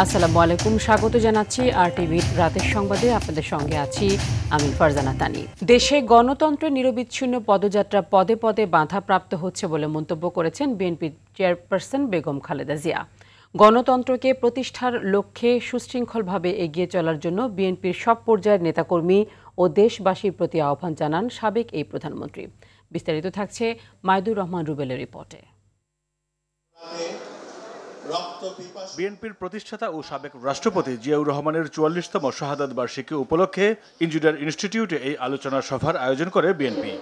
আসসালামু আলাইকুম, স্বাগত জানাচ্ছি আরটিভির রাতের সংবাদে। আপনাদের সঙ্গে আছি আমি ফারজানা তানি। দেশে গণতন্ত্রের নিরবিচ্ছিন্ন পদযাত্রা পদে পদে বাধাপ্রাপ্ত হচ্ছে বলে মন্তব্য করেছেন বিএনপি চেয়ারপারসন বেগম খালেদা জিয়া। গণতন্ত্রকে প্রতিষ্ঠার লক্ষ্যে সুশৃঙ্খলভাবে এগিয়ে চলার জন্য বিএনপির সব পর্যায়ের নেতাকর্মী ও দেশবাসীর প্রতি আহ্বান জানান সাবেক এই প্রধানমন্ত্রী। বিস্তারিত থাকছে মাইদুর রহমান রুবেলের রিপোর্টে। বিএনপির প্রতিষ্ঠাতা ও সাবেক রাষ্ট্রপতি জিয়াউর রহমানের ৪৪তম শাহাদাত বার্ষিকী উপলক্ষে ইঞ্জিনিয়ার ইনস্টিটিউটে এই আলোচনা সভার আয়োজন করে বিএনপি।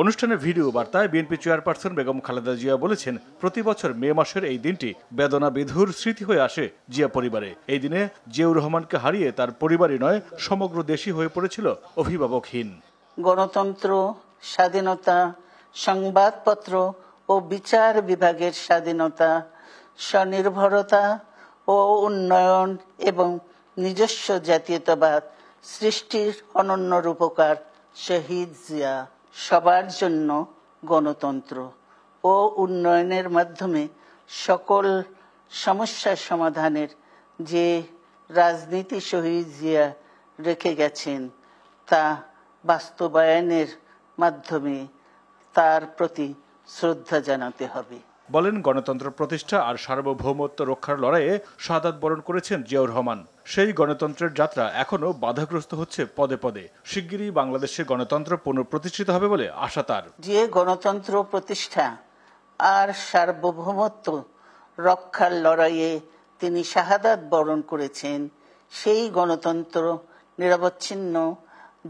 অনুষ্ঠানে ভিডিও বার্তায় বিএনপি চেয়ারপারসন বেগম খালেদা জিয়া বলেছেন, প্রতি বছর মে মাসের এই দিনটি বেদনা বিধুর স্মৃতি হয়ে আসে জিয়া পরিবারে। এই দিনে জিয়াউর রহমানকে হারিয়ে তার পরিবারই নয় সমগ্র দেশই হয়ে পড়েছিল অভিভাবকহীন। গণতন্ত্র, স্বাধীনতা, সংবাদপত্র ও বিচার বিভাগের স্বাধীনতা, স্বনির্ভরতা ও উন্নয়ন এবং নিজস্ব জাতীয়তাবাদ সৃষ্টির অনন্য রূপকার শহীদ জিয়া সবার জন্য গণতন্ত্র ও উন্নয়নের মাধ্যমে সকল সমস্যার সমাধানের যে রাজনীতি শহীদ জিয়া রেখে গেছেন তা বাস্তবায়নের মাধ্যমে তার প্রতি শ্রদ্ধা জানাতে হবে। বলেন, গণতন্ত্র প্রতিষ্ঠা আর সার্বভৌমত্ব রক্ষার লড়াইয়ে শাহাদাত বরণ করেছেন জিয়াউর রহমান। সেই গণতন্ত্রের যাত্রা এখনো বাধাগ্রস্ত হচ্ছে পদে পদে। শিগগিরই বাংলাদেশে গণতন্ত্র পুনঃপ্রতিষ্ঠিত হবে বলে আশা তার। যে গণতন্ত্র প্রতিষ্ঠা আর সার্বভৌমত্ব রক্ষার লড়াইয়ে তিনি শাহাদাত বরণ করেছেন, সেই গণতন্ত্র নিরবচ্ছিন্ন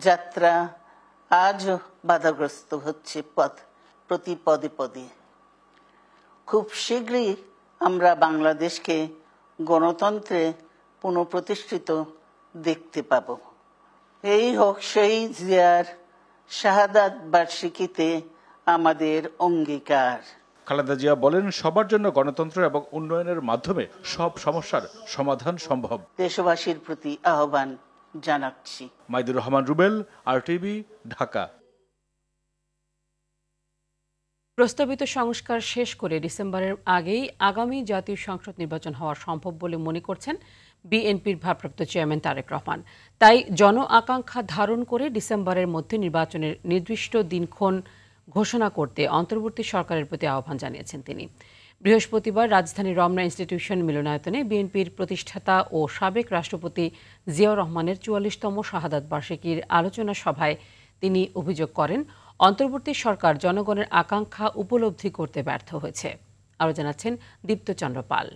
যাত্রা আজও বাধাগ্রস্ত হচ্ছে প্রতি পদে পদে। খুব শীঘ্রই আমরা বাংলাদেশকে গণতন্ত্রে পুনঃপ্রতিষ্ঠিত দেখতে পাব। এই হোক শহীদ জিয়ার শাহাদাত বার্ষিকীতে আমাদের অঙ্গীকার। খালেদা জিয়া বলেন, সবার জন্য গণতন্ত্র এবং উন্নয়নের মাধ্যমে সব সমস্যার সমাধান সম্ভব। দেশবাসীর প্রতি আহ্বান জানাচ্ছি। মাইদুর রহমান রুবেল, আরটিভি, ঢাকা। প্রস্তাবিত সংস্কার শেষ করে ডিসেম্বরের আগেই আগামী জাতীয় সংসদ নির্বাচন হওয়া সম্ভব বলে মনে করছেন বিএনপির ভারপ্রাপ্ত চেয়ারম্যান তারেক রহমান। তাই জন আকাঙ্ক্ষা ধারণ করে ডিসেম্বরের মধ্যে নির্বাচনের নির্দিষ্ট দিনক্ষণ ঘোষণা করতে অন্তর্বর্তী সরকারের প্রতি আহ্বান জানিয়েছেন তিনি। বৃহস্পতিবার রাজধানীর রমনা ইনস্টিটিউশন মিলনায়তনে বিএনপির প্রতিষ্ঠাতা ও সাবেক রাষ্ট্রপতি জিয়াউর রহমানের ৪৪তম শাহাদাত বার্ষিকীর আলোচনা সভায় তিনি অভিযোগ করেন, অন্তর্বর্তী সরকার জনগণের আকাঙ্ক্ষা উপলব্ধি করতে ব্যর্থ হয়েছে। আরও জানাচ্ছেন দীপ্তচন্দ্র পাল।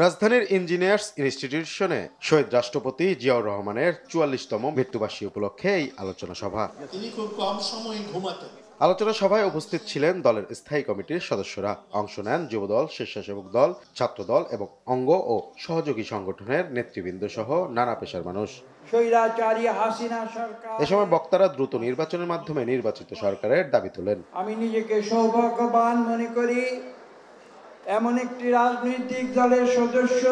রাজধানীর ইঞ্জিনিয়ার্স ইনস্টিটিউশনে শহীদ রাষ্ট্রপতি জিয়াউর রহমানের ৪৪তম মৃত্যুবার্ষিকী উপলক্ষে এই আলোচনা সভা। আলোচনা সভায় উপস্থিত ছিলেন দলের স্থায়ী কমিটির সদস্যরা। অংশ নেন যুবদল, স্বেচ্ছাসেবক দল, ছাত্রদল এবং অঙ্গ ও সহযোগী সংগঠনের নেতৃবৃন্দ সহ নানা পেশার মানুষ। এ সময় বক্তারা দ্রুত নির্বাচনের মাধ্যমে নির্বাচিত সরকারের দাবি তোলেন। আমি নিজেকে সৌভাগ্যবান মনে করি এমন একটি রাজনৈতিক দলের সদস্য,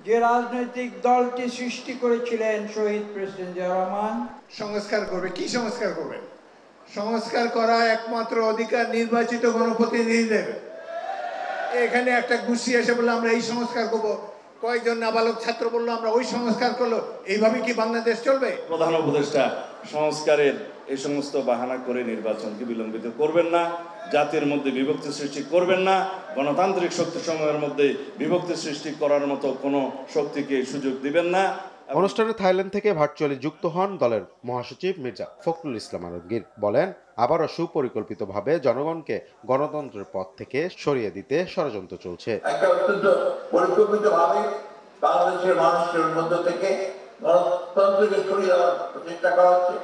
যে রাজনৈতিক দলটি সৃষ্টি করেছিলেন শহীদ প্রেসিডেন্ট জিয়াউর রহমান। সংস্কার করবে, কি সংস্কার করবে? সংস্কার করা একমাত্র অধিকার নির্বাচিত গণপ্রতিনিধিদের। এখানে একটা গোষ্ঠী এসে বললো আমরা এই সংস্কার করবো, কয়েকজন নাবালক ছাত্র বললো আমরা ওই সংস্কার করলো, এইভাবে কি বাংলাদেশ চলবে? প্রধান উপদেষ্টা সংস্কারের এই সমস্ত বাহানা করে নির্বাচনকে বিলম্বিত করবেন না, জাতির মধ্যে বিভক্তি সৃষ্টি করবেন না, গণতান্ত্রিক শক্তি সমূহের মধ্যে বিভক্তি সৃষ্টি করার মতো কোনো শক্তিকে সুযোগ দিবেন না। অনুষ্ঠানে থাইল্যান্ড থেকে ভার্চুয়ালি যুক্ত হন দলের মহাসচিব মির্জা ফখরুল ইসলাম আলমগীর। বলেন, আবারও সুপরিকল্পিতভাবে জনগণকে গণতন্ত্রের পথ থেকে সরিয়ে দিতে ষড়যন্ত্র চলছে। বাংলাদেশের মানুষের মধ্য থেকে গণতন্ত্রকে সরিয়ে দেওয়ার চেষ্টা করা হচ্ছে,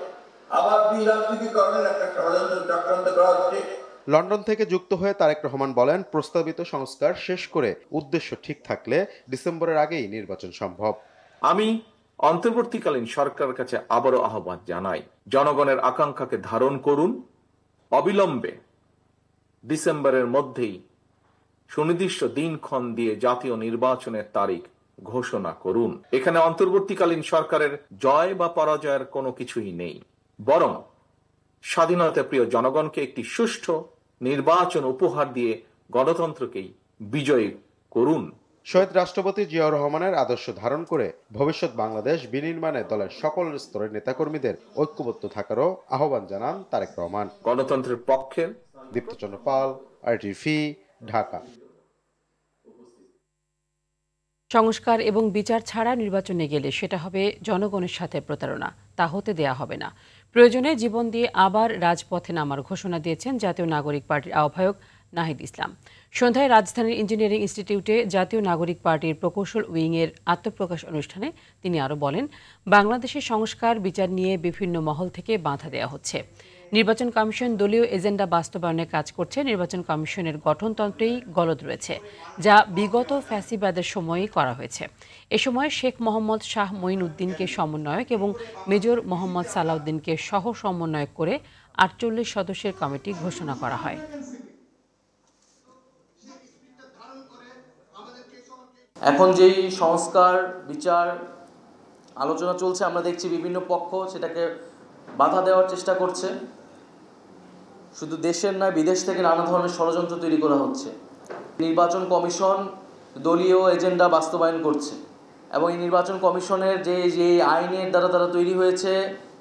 আবার বিরাজনীতিকরণের একটা ষড়যন্ত্র চক্রান্ত করা হচ্ছে। লন্ডন থেকে যুক্ত হয়ে তারেক রহমান বলেন, প্রস্তাবিত সংস্কার শেষ করে উদ্দেশ্য ঠিক থাকলে ডিসেম্বরের আগেই নির্বাচন সম্ভব। আমি অন্তর্বর্তীকালীন সরকারের কাছে আবারও আহ্বান জানাই, জনগণের আকাঙ্ক্ষাকে ধারণ করুন, অবিলম্বে ডিসেম্বরের মধ্যেই সুনির্দিষ্ট দিনক্ষণ দিয়ে জাতীয় নির্বাচনের তারিখ ঘোষণা করুন। এখানে অন্তর্বর্তীকালীন সরকারের জয় বা পরাজয়ের কোনো কিছুই নেই, বরং স্বাধীনতা প্রিয় জনগণকে একটি সুষ্ঠু নির্বাচন উপহার দিয়ে গণতন্ত্রকেই বিজয়ী করুন। শহীদ রাষ্ট্রপতি জিয়াউর রহমানের আদর্শ ধারণ করে ভবিষ্যৎ বাংলাদেশ বিনির্মাণে দলের সকল স্তরের নেতাকর্মীদের ঐক্যবদ্ধ থাকারও আহ্বান জানান তারেক রহমান। গণতন্ত্রের পক্ষে দীপ্তচন্দ্র পাল, RTV, ঢাকা। সংস্কার এবং বিচার ছাড়া নির্বাচনে গেলে সেটা হবে জনগণের সাথে প্রতারণা, তা হতে দেয়া হবে না। প্রয়োজনে জীবন দিয়ে আবার রাজপথে নামার ঘোষণা দিয়েছেন জাতীয় নাগরিক পার্টির আহ্বায়ক নাহিদ ইসলাম। সন্ধ্যায় রাজধানীর ইঞ্জিনিয়ারিং ইনস্টিটিউটে জাতীয় নাগরিক পার্টির প্রকৌশল উইংয়ের আত্মপ্রকাশ অনুষ্ঠানে তিনি আরও বলেন, বাংলাদেশের সংস্কার বিচার নিয়ে বিভিন্ন মহল থেকে বাধা দেওয়া হচ্ছে। নির্বাচন কমিশন দলীয় এজেন্ডা বাস্তবায়নে কাজ করছে। নির্বাচন কমিশনের গঠনতন্ত্রেই গলদ রয়েছে, যা বিগত ফ্যাসিবাদের সময়ই করা হয়েছে। এ সময় শেখ মোহাম্মদ শাহ মঈন উদ্দিনকে সমন্বয়ক এবং মেজর মোহাম্মদ সালাউদ্দিনকে সহ সমন্বয়ক করে ৪৮ সদস্যের কমিটি ঘোষণা করা হয়। এখন যেই সংস্কার বিচার আলোচনা চলছে, আমরা দেখছি বিভিন্ন পক্ষ সেটাকে বাধা দেওয়ার চেষ্টা করছে। শুধু দেশের নয়, বিদেশ থেকে নানা ধরনের ষড়যন্ত্র তৈরি করা হচ্ছে। নির্বাচন কমিশন দলীয় এজেন্ডা বাস্তবায়ন করছে এবং এই নির্বাচন কমিশনের যে আইনের দ্বারা তারা তৈরি হয়েছে,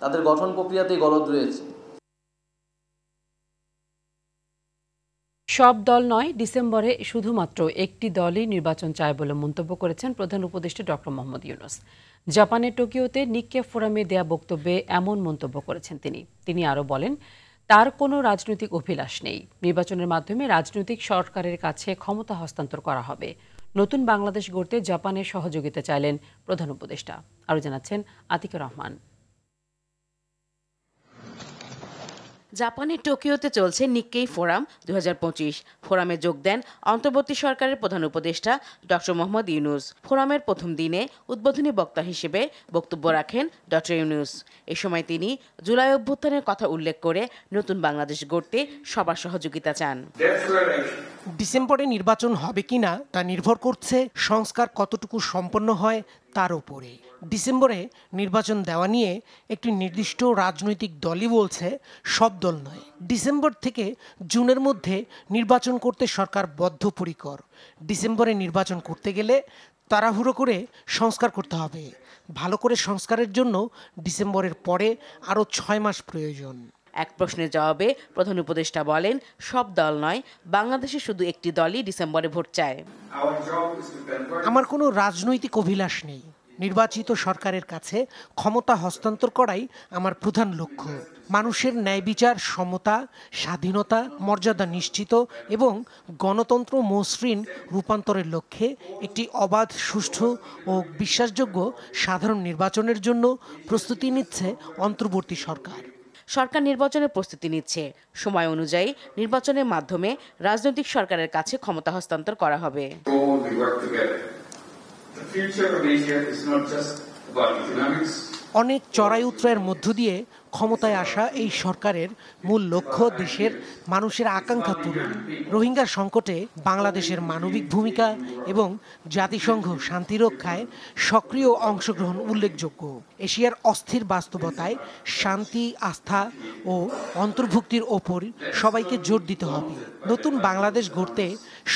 তাদের গঠন প্রক্রিয়াতেই গলদ রয়েছে। সব দল নয়, ডিসেম্বরে শুধুমাত্র একটি দলই নির্বাচন চায় বলে মন্তব্য করেছেন প্রধান উপদেষ্টা ডক্টর মোহাম্মদ ইউনূস। জাপানের টোকিওতে নিক্কে ফোরামে দেয়া বক্তব্যে এমন মন্তব্য করেছেন তিনি আরও বলেন, তার কোনো রাজনৈতিক অভিলাষ নেই। নির্বাচনের মাধ্যমে রাজনৈতিক সরকারের কাছে ক্ষমতা হস্তান্তর করা হবে। নতুন বাংলাদেশ গড়তে জাপানের সহযোগিতা চাইলেন প্রধান উপদেষ্টা। আরও জানাচ্ছেন আতিকা রহমান। জাপানের টোকিওতে চলছে নিক্কেই ফোরাম 2025। ফোরামে যোগ দেন অন্তর্বর্তী সরকারের প্রধান উপদেষ্টা ডক্টর মোহাম্মদ ইউনূস। ফোরামের প্রথম দিনে উদ্বোধনী বক্তা হিসেবে বক্তব্য রাখেন ডক্টর ইউনূস। এ সময় তিনি জুলাই অভ্যুত্থানের কথা উল্লেখ করে নতুন বাংলাদেশ গড়তে সবার সহযোগিতা চান। ডিসেম্বরে নির্বাচন হবে কিনা তা নির্ভর করছে সংস্কার কতটুকু সম্পন্ন হয় তার উপরে। ডিসেম্বরে নির্বাচন দেওয়া নিয়ে একটি নির্দিষ্ট রাজনৈতিক দলই বলছে, সব দল নয়। ডিসেম্বর থেকে জুনের মধ্যে নির্বাচন করতে সরকার বদ্ধপরিকর। ডিসেম্বরে নির্বাচন করতে গেলে তাড়াহুড়ো করে সংস্কার করতে হবে। ভালো করে সংস্কারের জন্য ডিসেম্বরের পরে আরও 6 মাস প্রয়োজন। এক প্রশ্নের জবাবে প্রধান উপদেষ্টা বলেন, সব দল নয়, বাংলাদেশে শুধু একটি দলই ডিসেম্বরে ভোট চায়। আমার কোনো রাজনৈতিক অভিলাষ নেই। নির্বাচিত সরকারের কাছে ক্ষমতা হস্তান্তর করাই আমার প্রধান লক্ষ্য। মানুষের ন্যায় বিচার, সমতা, স্বাধীনতা, মর্যাদা নিশ্চিত এবং গণতন্ত্র মসৃণ রূপান্তরের লক্ষ্যে একটি অবাধ, সুষ্ঠু ও বিশ্বাসযোগ্য সাধারণ নির্বাচনের জন্য প্রস্তুতি নিচ্ছে অন্তর্বর্তী সরকার। সরকার নির্বাচনের প্রস্তুতি নিচ্ছে। সময় অনুযায়ী নির্বাচনের মাধ্যমে রাজনৈতিক সরকারের কাছে ক্ষমতা হস্তান্তর করা হবে। অনেক চড়াই উতরাইয়ের মধ্য দিয়ে ক্ষমতায় আসা এই সরকারের মূল লক্ষ্য দেশের মানুষের আকাঙ্ক্ষা পূরণ। রোহিঙ্গা সংকটে বাংলাদেশের মানবিক ভূমিকা এবং জাতিসংঘ শান্তিরক্ষায় সক্রিয় অংশগ্রহণ উল্লেখযোগ্য। এশিয়ার অস্থির বাস্তবতায় শান্তি, আস্থা ও অন্তর্ভুক্তির ওপর সবাইকে জোর দিতে হবে। নতুন বাংলাদেশ গড়তে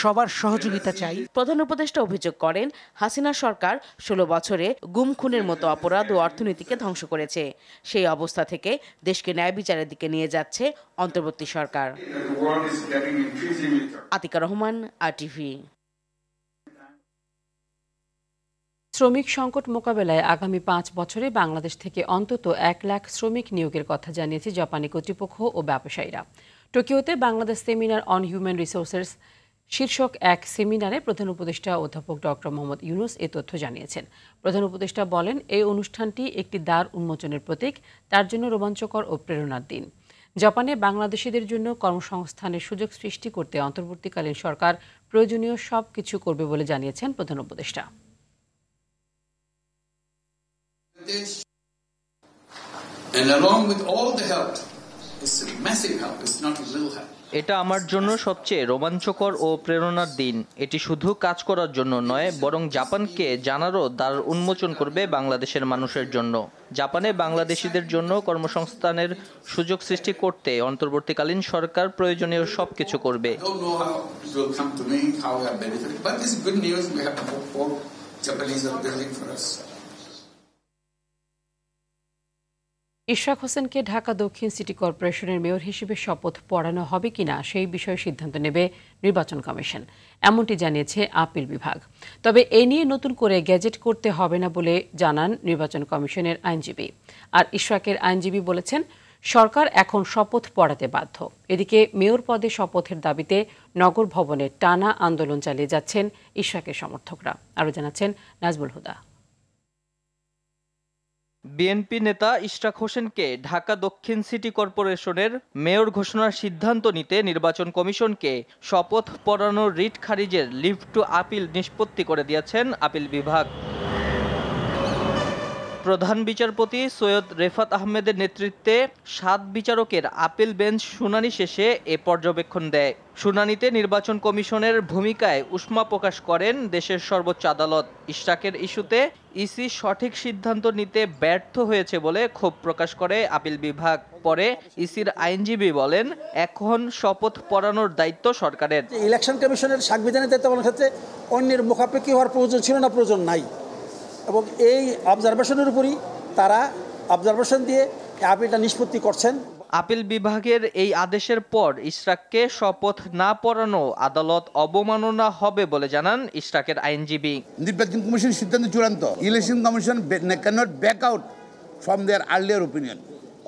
সবার সহযোগিতা চাই। প্রধান উপদেষ্টা অভিযোগ করেন, হাসিনা সরকার 16 বছরে গুম খুনের মতো অপরাধ ও অর্থনীতিকে ধ্বংস করেছে। সেই অবস্থা থেকে দেশকে ন্যায় বিচারের দিকে নিয়ে যাচ্ছে অন্তর্বর্তী সরকার। আতিকা রহমান, RTV। শ্রমিক সংকট মোকাবেলায় আগামী 5 বছরে বাংলাদেশ থেকে অন্তত 1 লাখ শ্রমিক নিয়োগের কথা জানিয়েছে জাপানি কর্তৃপক্ষ ও ব্যবসায়ীরা। টোকিওতে Bangladesh seminar on human resources শীর্ষক এক সেমিনারে প্রধান উপদেষ্টা অধ্যাপক ডক্টর মোহাম্মদ ইউনূস এ তথ্য জানিয়েছেন। প্রধান উপদেষ্টা বলেন, এই অনুষ্ঠানটি একটি দ্বার উন্মোচনের প্রতীক, তার জন্য রোমাঞ্চকর ও প্রেরণার দিন। জাপানে বাংলাদেশিদের জন্য কর্মসংস্থানের সুযোগ সৃষ্টি করতে অন্তর্বর্তীকালীন সরকার প্রয়োজনীয় সব কিছু করবে বলে জানিয়েছেন প্রধান উপদেষ্টা। And along with all the help এটা আমার জন্য সবচেয়ে রোমাঞ্চকর ও প্রেরণার দিন। এটি শুধু কাজ করার জন্য নয়, বরং জাপানকে জানারও দ্বার উন্মোচন করবে বাংলাদেশের মানুষের জন্য। জাপানে বাংলাদেশিদের জন্য কর্মসংস্থানের সুযোগ সৃষ্টি করতে অন্তর্বর্তীকালীন সরকার প্রয়োজনীয় সবকিছু করবে। ইশরাক হোসেনকে ঢাকা দক্ষিণ সিটি কর্পোরেশনের মেয়র হিসেবে শপথ পড়ানো হবে কিনা সেই বিষয়ে সিদ্ধান্ত নেবে নির্বাচন কমিশন, এমনটি জানিয়েছে আপিল বিভাগ। তবে এ নিয়ে নতুন করে গেজেট করতে হবে না বলে জানান নির্বাচন কমিশনের আইনজীবী। আর ইশরাকের আইনজীবী বলেছেন, সরকার এখন শপথ পড়াতে বাধ্য। এদিকে মেয়র পদে শপথের দাবিতে নগর ভবনে টানা আন্দোলন চালিয়ে যাচ্ছেন ইশরাকের সমর্থকরা। আরও জানাচ্ছেন নাজমুল হুদা। বিএনপি নেতা ইশরাক হোসেনকে ঢাকা দক্ষিণ সিটি কর্পোরেশনের মেয়র ঘোষণার সিদ্ধান্ত নিতে নির্বাচন কমিশনকে শপথ পড়ানোর রিট খারিজের লিভ টু আপিল নিষ্পত্তি করে দিয়েছেন আপিল বিভাগ। প্রধান বিচারপতি সৈয়দ রেফাত আহমেদের নেতৃত্বে 7 বিচারকের আপিল বেঞ্চ শুনানি শেষে এ পর্যবেক্ষণ দেয়। শুনানিতে নির্বাচন কমিশনের ভূমিকায় উষ্মা প্রকাশ করেন দেশের সর্বোচ্চ আদালত। ইশরাকের ইস্যুতে ইসি সঠিক সিদ্ধান্ত নিতে ব্যর্থ হয়েছে বলে ক্ষোভ প্রকাশ করে আপিল বিভাগ। পরে ইসির আইনজীবী বলেন, এখন শপথ পড়ানোর দায়িত্ব সরকারের। ইলেকশন কমিশনের সাংবিধানিক দায়িত্ব পালনের ক্ষেত্রে অন্যের মুখাপেক্ষী হওয়ার প্রয়োজন ছিল না, প্রয়োজন নাই, এবং এই অবজারভেশনের উপরই তারা অবজারভেশন দিয়ে আপিলটা নিষ্পত্তি করছেন। আপিল বিভাগের এই আদেশের পর ইশরাককে শপথ না পড়ানো আদালত অবমাননা হবে বলে জানান ইশরাকের আইনজীবী। নির্বাচন কমিশনের সিদ্ধান্ত চূড়ান্ত। Election commission cannot back out from their earlier opinion.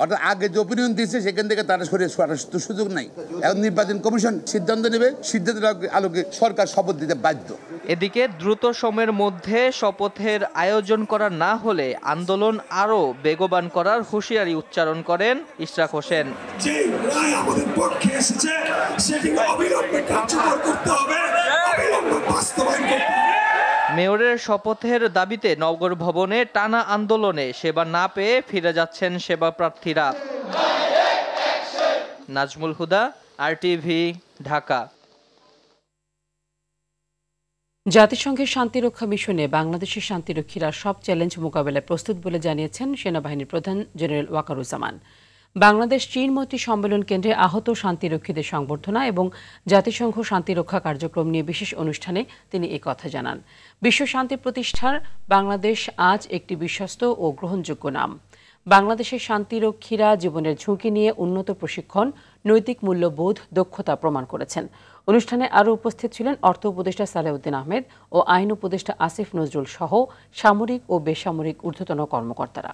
অর্থাৎ আগে যে ওপিনিয়ন দিয়েছে সেখান থেকে তারা সরে সরার সুযোগ নাই। এখন নির্বাচন কমিশন সিদ্ধান্ত নেবে, সিদ্ধান্তের আলোকে সরকার শপথ দিতে বাধ্য। এদিকে দ্রুত সময়ের মধ্যে শপথের আয়োজন করা না হলে আন্দোলন আরও বেগবান করার হুঁশিয়ারি উচ্চারণ করেন ইশরাক হোসেন। যে রায় আমাদের পক্ষে এসেছে সেটি অবিলম্বে কার্যকর করতে হবে, অবিলম্বে বাস্তবায়ন করতে হবে। মেয়রের শপথের দাবিতে নগর ভবনে টানা আন্দোলনে সেবা না পেয়ে ফিরে যাচ্ছেন সেবা প্রার্থীরা। নাজমুল হুদা, RTV, ঢাকা। জাতিসংঘের শান্তিরক্ষা মিশনে বাংলাদেশের শান্তিরক্ষীরা সব চ্যালেঞ্জ মোকাবেলায় প্রস্তুত বলে জানিয়েছেন সেনাবাহিনীর প্রধান জেনারেল ওয়াকারুজ্জামান। বাংলাদেশ চীন মৈত্রী সম্মেলন কেন্দ্রে আহত শান্তিরক্ষীদের সংবর্ধনা এবং জাতিসংঘ শান্তিরক্ষা কার্যক্রম নিয়ে বিশেষ অনুষ্ঠানে তিনি এই কথা জানান। বিশ্ব শান্তি প্রতিষ্ঠার বাংলাদেশ আজ একটি বিশ্বস্ত ও গ্রহণযোগ্য নাম। বাংলাদেশের শান্তিরক্ষীরা জীবনের ঝুঁকি নিয়ে উন্নত প্রশিক্ষণ, নৈতিক মূল্যবোধ, দক্ষতা প্রমাণ করেছেন। অনুষ্ঠানে আরও উপস্থিত ছিলেন অর্থ উপদেষ্টা সালেউদ্দিন আহমেদ ও আইন উপদেষ্টা আসিফ নজরুল সহ সামরিক ও বেসামরিক ঊর্ধ্বতন কর্মকর্তারা।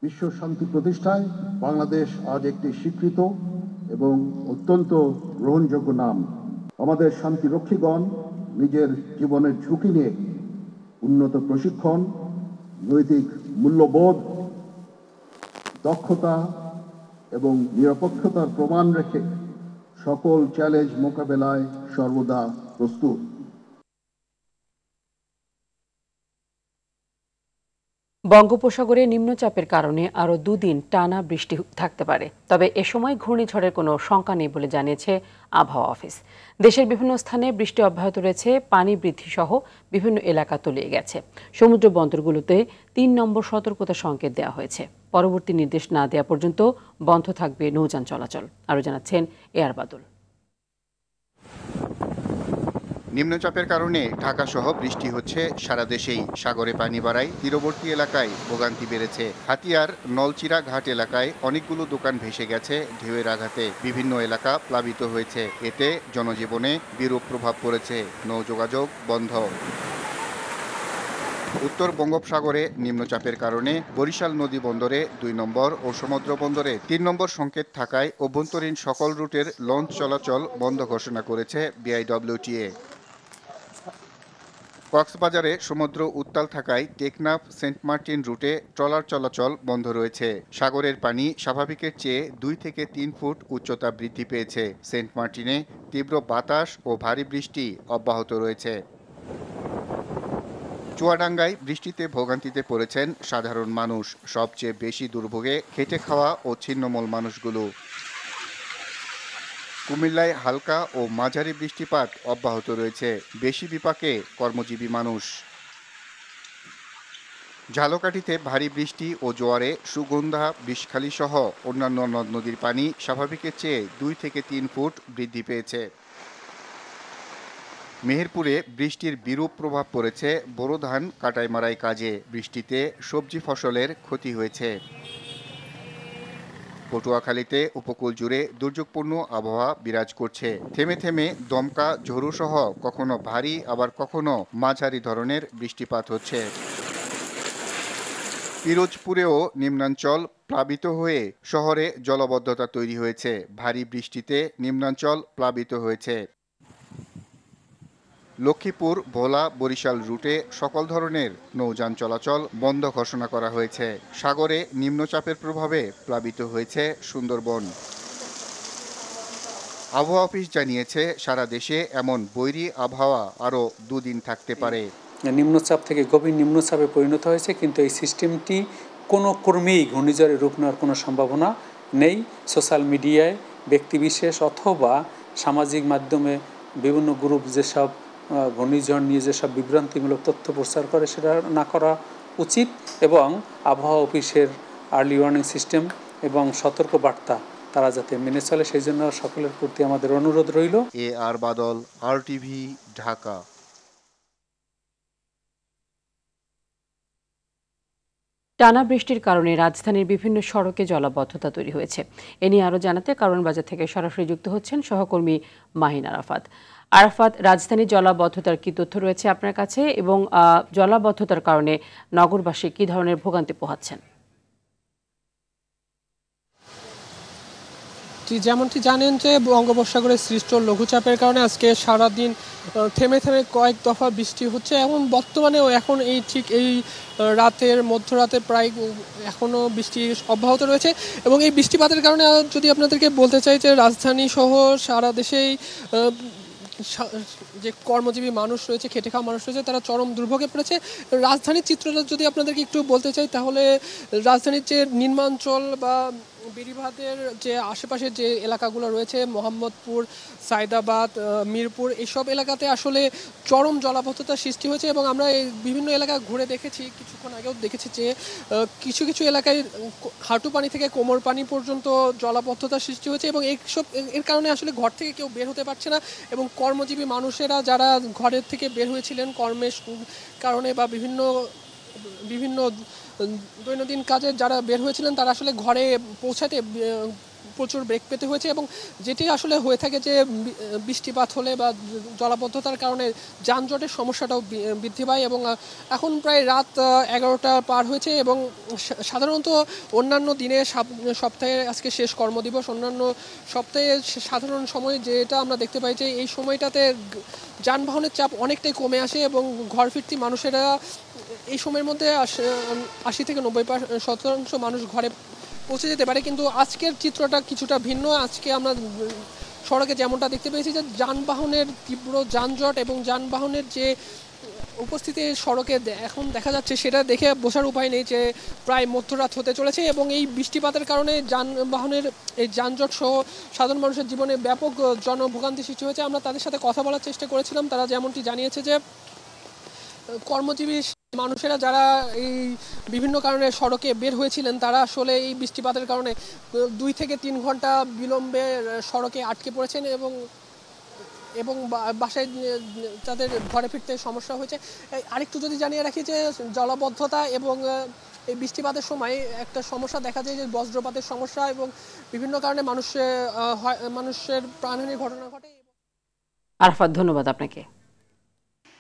বিশ্ব শান্তি প্রতিষ্ঠায় বাংলাদেশ আজ একটি স্বীকৃত এবং অত্যন্ত গ্রহণযোগ্য নাম। আমাদের শান্তিরক্ষীগণ নিজের জীবনের ঝুঁকি নিয়ে উন্নত প্রশিক্ষণ, নৈতিক মূল্যবোধ, দক্ষতা এবং নিরপেক্ষতার প্রমাণ রেখে সকল চ্যালেঞ্জ মোকাবেলায় সর্বদা প্রস্তুত। বঙ্গোপসাগরে নিম্নচাপের কারণে আরও 2 দিন টানা বৃষ্টি থাকতে পারে, তবে এ সময় ঘূর্ণিঝড়ের কোনো শঙ্কা নেই বলে জানিয়েছে আবহাওয়া অফিস। দেশের বিভিন্ন স্থানে বৃষ্টি অব্যাহত রয়েছে, পানি বৃদ্ধি সহ বিভিন্ন এলাকা তলিয়ে গেছে। সমুদ্র বন্দরগুলোতে 3 নম্বর সতর্কতা সংকেত দেওয়া হয়েছে। পরবর্তী নির্দেশ না দেওয়া পর্যন্ত বন্ধ থাকবে নৌযান চলাচল। আরও জানাচ্ছেন এয়ার বাদল। নিম্নচাপের কারণে ঢাকাসহ বৃষ্টি হচ্ছে সারা দেশেই। সাগরে পানি বাড়ায় তীরবর্তী এলাকায় ভোগান্তি বেড়েছে। হাতিয়ার নলচিরা ঘাট এলাকায় অনেকগুলো দোকান ভেসে গেছে ঢেউয়ের আঘাতে। বিভিন্ন এলাকা প্লাবিত হয়েছে। এতে জনজীবনে বিরূপ প্রভাব পড়েছে। নৌযোগাযোগ বন্ধ। উত্তর বঙ্গোপসাগরে নিম্নচাপের কারণে বরিশাল নদী বন্দরে 2 নম্বর ও সমুদ্র বন্দরে 3 নম্বর সংকেত থাকায় অভ্যন্তরীণ সকল রুটের লঞ্চ চলাচল বন্ধ ঘোষণা করেছে BIWTA। কক্সবাজারে সমুদ্র উত্তাল থাকায় টেকনাফ সেন্ট মার্টিন রুটে ট্রলার চলাচল বন্ধ রয়েছে। সাগরের পানি স্বাভাবিকের চেয়ে 2 থেকে 3 ফুট উচ্চতা বৃদ্ধি পেয়েছে। সেন্ট মার্টিনে তীব্র বাতাস ও ভারী বৃষ্টি অব্যাহত রয়েছে। চুয়াডাঙ্গায় বৃষ্টিতে ভোগান্তিতে পড়েছেন সাধারণ মানুষ। সবচেয়ে বেশি দুর্ভোগে খেটে খাওয়া ও ছিন্নমূল মানুষগুলো। কুমিল্লায় হালকা ও মাঝারি বৃষ্টিপাত অব্যাহত রয়েছে, বেশি বিপাকে কর্মজীবী মানুষ। ঝালকাঠিতে ভারী বৃষ্টি ও জোয়ারে সুগন্ধা, বিষখালী সহ অন্যান্য নদ নদীর পানি স্বাভাবিকের চেয়ে 2 থেকে 3 ফুট বৃদ্ধি পেয়েছে। মেহেরপুরে বৃষ্টির বিরূপ প্রভাব পড়েছে বোরো ধান কাটাই মারাই কাজে। বৃষ্টিতে সবজি ফসলের ক্ষতি হয়েছে। পটুয়াখালীতে উপকূল জুড়ে দুর্যোগপূর্ণ আবহাওয়া বিরাজ করছে। থেমে থেমে দমকা, ঝোড়ো সহ কখনো ভারী আবার কখনো মাঝারি ধরনের বৃষ্টিপাত হচ্ছে। পিরোজপুরেও নিম্নাঞ্চল প্লাবিত হয়ে শহরে জলাবদ্ধতা তৈরি হয়েছে। ভারী বৃষ্টিতে নিম্নাঞ্চল প্লাবিত হয়েছে। লক্ষ্মীপুর, ভোলা, বরিশাল রুটে সকল ধরনের নৌযান চলাচল বন্ধ ঘোষণা করা হয়েছে। সাগরে নিম্নচাপের প্রভাবে প্লাবিত হয়েছে সুন্দরবন। আবহাওয়া অফিস জানিয়েছে সারা দেশে এমন বৈরী আবহাওয়া আরও 2 দিন থাকতে পারে। নিম্নচাপ থেকে গভীর নিম্নচাপে পরিণত হয়েছে, কিন্তু এই সিস্টেমটি কোনো ক্রমেই ঘূর্ণিঝড়ে রূপ নেওয়ার কোনো সম্ভাবনা নেই। সোশ্যাল মিডিয়ায় ব্যক্তিবিশেষ অথবা সামাজিক মাধ্যমে বিভিন্ন গ্রুপ যেসব ঘূর্ণিঝড় নিয়ে যেসব বিভ্রান্তিমূলক তথ্য প্রচার করে সেটা না করা উচিত, এবং আবহাওয়া অফিসের আর্লি ওয়ার্নিং সিস্টেম এবং সতর্ক বার্তা তারা যাতে মেনে চলে সেই জন্য সকলের প্রতি আমাদের অনুরোধ রইল। আর বাদল, RTV, ঢাকা। টানা বৃষ্টির কারণে রাজধানীর বিভিন্ন সড়কে জলাবদ্ধতা তৈরি হয়েছে। এ নিয়ে আরও জানাতে কারণ বাজার থেকে সরাসরি যুক্ত হচ্ছেন সহকর্মী মাহিন আরাফাত। আরাফাত, রাজধানীর জলাবদ্ধতার কি তথ্য রয়েছে আপনার কাছে, এবং জলাবদ্ধতার কারণে নগরবাসী কি ধরনের ভোগান্তি পোহাচ্ছেন? যেমনটি জানেন যে বঙ্গোপসাগরে সৃষ্ট লঘুচাপের কারণে আজকে সারাদিন থেমে থেমে কয়েক দফা বৃষ্টি হচ্ছে। এখন বর্তমানেও এখন এই রাতের মধ্যরাতে প্রায় এখনও বৃষ্টি অব্যাহত রয়েছে, এবং এই বৃষ্টিপাতের কারণে যদি আপনাদেরকে বলতে চাই যে রাজধানী সহ সারা দেশেই যে কর্মজীবী মানুষ রয়েছে, খেটে খাওয়া মানুষ রয়েছে, তারা চরম দুর্ভোগে পড়েছে। রাজধানীর চিত্রটা যদি আপনাদেরকে একটু বলতে চাই তাহলে রাজধানীর যে নিম্নাঞ্চল বা বেড়িবাঁধের যে আশেপাশের যে এলাকাগুলো রয়েছে, মোহাম্মদপুর, সায়দাবাদ, মিরপুর, এইসব এলাকাতে আসলে চরম জলাবদ্ধতার সৃষ্টি হয়েছে। এবং আমরা এই বিভিন্ন এলাকা ঘুরে দেখেছি, কিছুক্ষণ আগেও দেখেছি যে কিছু কিছু এলাকায় হাঁটু পানি থেকে কোমর পানি পর্যন্ত জলাবদ্ধতার সৃষ্টি হয়েছে, এবং এর কারণে আসলে ঘর থেকে কেউ বের হতে পারছে না। এবং কর্মজীবী মানুষেরা যারা ঘরের থেকে বের হয়েছিলেন কর্মের কারণে বা বিভিন্ন দৈনন্দিন কাজে যারা বের হয়েছিলেন তারা আসলে ঘরে পৌঁছাতে প্রচুর বেগ পেতে হয়েছে। এবং যেটি আসলে হয়ে থাকে যে বৃষ্টিপাত হলে বা জলাবদ্ধতার কারণে যানজটের সমস্যাটাও বৃদ্ধি পায়। এবং এখন প্রায় রাত 11টা পার হয়েছে, এবং সাধারণত অন্যান্য দিনে সপ্তাহে আজকে শেষ কর্মদিবস, অন্যান্য সপ্তাহে সাধারণ সময় যেটা আমরা দেখতে পাই যে এই সময়টাতে যানবাহনের চাপ অনেকটাই কমে আসে, এবং ঘর ফিরতি মানুষেরা এই সময়ের মধ্যে 80 থেকে 90% মানুষ ঘরে পৌঁছে যেতে পারে। কিন্তু আজকের চিত্রটা কিছুটা ভিন্ন। আজকে আমরা সড়কে যেমনটা দেখতে পেয়েছি যে যানবাহনের তীব্র যানজট এবং যানবাহনের যে উপস্থিতি সড়কে এখন দেখা যাচ্ছে, সেটা দেখে বোঝার উপায় নেই যে প্রায় মধ্যরাত হতে চলেছে। এবং এই বৃষ্টিপাতের কারণে যানবাহনের এই যানজট সহ সাধারণ মানুষের জীবনে ব্যাপক জনভোগান্তি সৃষ্টি হয়েছে। আমরা তাদের সাথে কথা বলার চেষ্টা করেছিলাম, তারা যেমনটি জানিয়েছে যে কর্মজীবী মানুষেরা যারা এই বিভিন্ন কারণে সড়কে বের হয়েছিলেন তারা আসলে এই বৃষ্টিপাতের কারণে 2 থেকে 3 ঘন্টা বিলম্বে সড়কে আটকে পড়েছেন, এবং বাসায় তাদের ঘরে ফিরতে সমস্যা হয়েছে। আরেকটু যদি জানিয়ে রাখি যে জলাবদ্ধতা এবং এই বৃষ্টিপাতের সময় একটা সমস্যা দেখা যায় যে বজ্রপাতের সমস্যা, এবং বিভিন্ন কারণে মানুষের প্রাণহানির ঘটনা ঘটে। আরাফাত, ধন্যবাদ আপনাকে।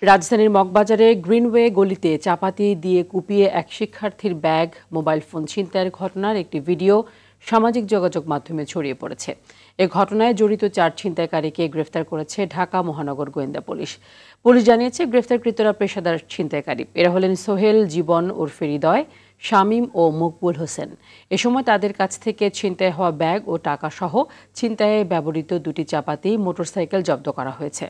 রাজধানীর মগবাজারে গ্রিনওয়ে গলিতে চাপাতি দিয়ে কুপিয়ে এক শিক্ষার্থীর ব্যাগ, মোবাইল ফোন ছিনতাইয়ের ঘটনার একটি ভিডিও সামাজিক যোগাযোগ মাধ্যমে ছড়িয়ে পড়েছে। এ ঘটনায় জড়িত 4 ছিনতাইকারীকে গ্রেফতার করেছে ঢাকা মহানগর গোয়েন্দা পুলিশ। পুলিশ জানিয়েছে গ্রেফতারকৃতরা পেশাদার ছিনতাইকারী। এরা হলেন সোহেল, জীবন ওরফে হৃদয়, শামীম ও মকবুল হোসেন। এ সময় তাদের কাছ থেকে ছিনতাই হওয়া ব্যাগ ও টাকা সহ ছিনতাইয়ে ব্যবহৃত 2টি চাপাতি, মোটরসাইকেল জব্দ করা হয়েছে।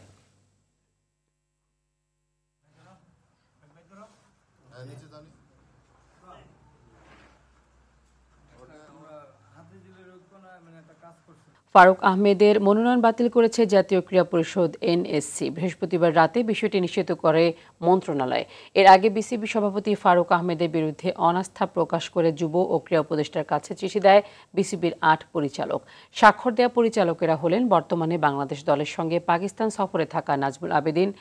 ফারুক আহমেদের মনোনয়ন বাতিল করেছে জাতীয় ক্রীড়া পরিষদ এনএসসি। বৃহস্পতিবার রাতে বিষয়টি নিশ্চিত করে মন্ত্রণালয়। এর আগে বিসিবি সভাপতি ফারুক আহমেদের বিরুদ্ধে অনাস্থা প্রকাশ করে যুব ও ক্রীড়া উপদেষ্টার কাছে চিঠি দেয় বিসিবির ৮ পরিচালক। স্বাক্ষর দেওয়া পরিচালকেরা হলেন বর্তমানে বাংলাদেশ দলের সঙ্গে পাকিস্তান সফরে থাকা নাজমুল আবেদিন,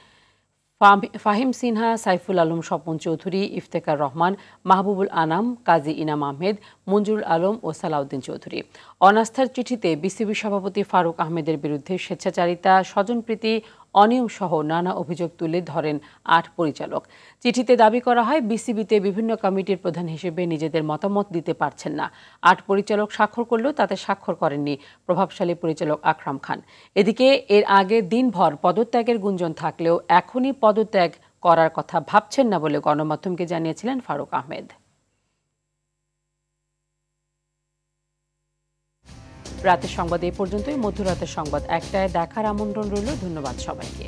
ফাহিম সিনহা, সাইফুল আলম স্বপন চৌধুরী, ইফতেখার রহমান, মাহবুবুল আনাম, কাজী ইনাম আহমেদ, মঞ্জুরুল আলম ও সালাউদ্দিন চৌধুরী। অনাস্থার চিঠিতে বিসিবি সভাপতি ফারুক আহমেদের বিরুদ্ধে স্বেচ্ছাচারিতা, স্বজনপ্রীতি, অনিয়ম সহ নানা অভিযোগ তুলে ধরেন ৮ পরিচালক। চিঠিতে দাবি করা হয় বিসিবিতে বিভিন্ন কমিটির প্রধান হিসেবে নিজেদের মতামত দিতে পারছেন না। ৮ পরিচালক স্বাক্ষর করলেও তাতে স্বাক্ষর করেননি প্রভাবশালী পরিচালক আকরাম খান। এদিকে এর আগে দিনভর পদত্যাগের গুঞ্জন থাকলেও এখনই পদত্যাগ করার কথা ভাবছেন না বলে গণমাধ্যমকে জানিয়েছিলেন ফারুক আহমেদ। রাতের সংবাদ এই পর্যন্তই। মধ্যরাতের সংবাদ ১টায় দেখার আমন্ত্রণ রইল। ধন্যবাদ সবাইকে।